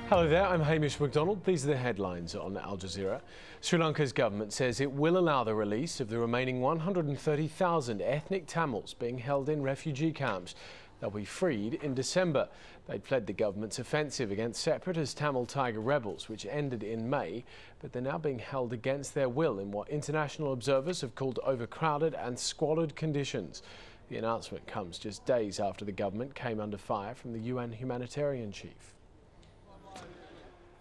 Hello there, I'm Hamish MacDonald. These are the headlines on Al Jazeera. Sri Lanka's government says it will allow the release of the remaining 130,000 ethnic Tamils being held in refugee camps. They'll be freed in December. They'd fled the government's offensive against separatist Tamil Tiger rebels, which ended in May, but they're now being held against their will in what international observers have called overcrowded and squalid conditions. The announcement comes just days after the government came under fire from the UN humanitarian chief.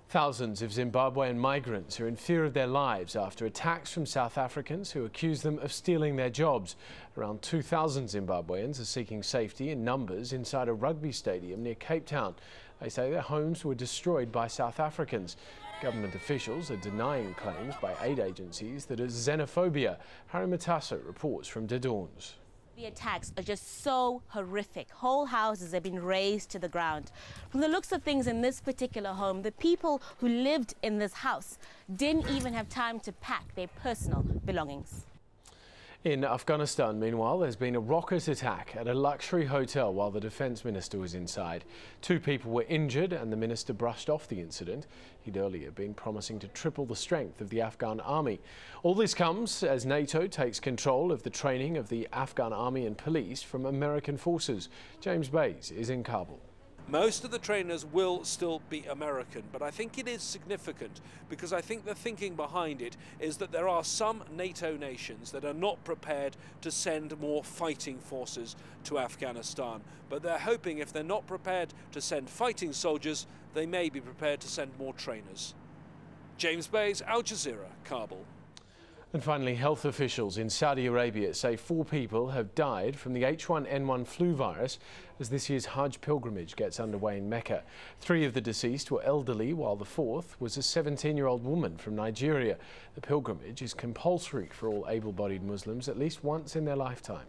Thousands of Zimbabwean migrants are in fear of their lives after attacks from South Africans who accuse them of stealing their jobs. Around 2,000 Zimbabweans are seeking safety in numbers inside a rugby stadium near Cape Town. They say their homes were destroyed by South Africans. Government officials are denying claims by aid agencies that it's xenophobia. Harry Matassa reports from De Dawns. The attacks are just so horrific. Whole houses have been razed to the ground. From the looks of things in this particular home, the people who lived in this house didn't even have time to pack their personal belongings. In Afghanistan, meanwhile, there's been a rocket attack at a luxury hotel while the defence minister was inside. 2 people were injured and the minister brushed off the incident. He'd earlier been promising to triple the strength of the Afghan army. All this comes as NATO takes control of the training of the Afghan army and police from American forces. James Bays is in Kabul. Most of the trainers will still be American, but I think it is significant because I think the thinking behind it is that there are some NATO nations that are not prepared to send more fighting forces to Afghanistan. But they're hoping if they're not prepared to send fighting soldiers, they may be prepared to send more trainers. James Bays, Al Jazeera, Kabul. And finally, health officials in Saudi Arabia say 4 people have died from the H1N1 flu virus as this year's Hajj pilgrimage gets underway in Mecca. 3 of the deceased were elderly, while the 4th was a 17-year-old woman from Nigeria. The pilgrimage is compulsory for all able-bodied Muslims at least once in their lifetime.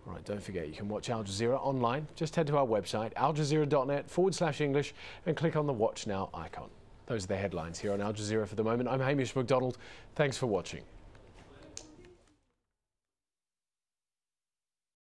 All right, don't forget you can watch Al Jazeera online. Just head to our website, aljazeera.net/English, and click on the Watch Now icon. Those are the headlines here on Al Jazeera for the moment. I'm Hamish MacDonald. Thanks for watching.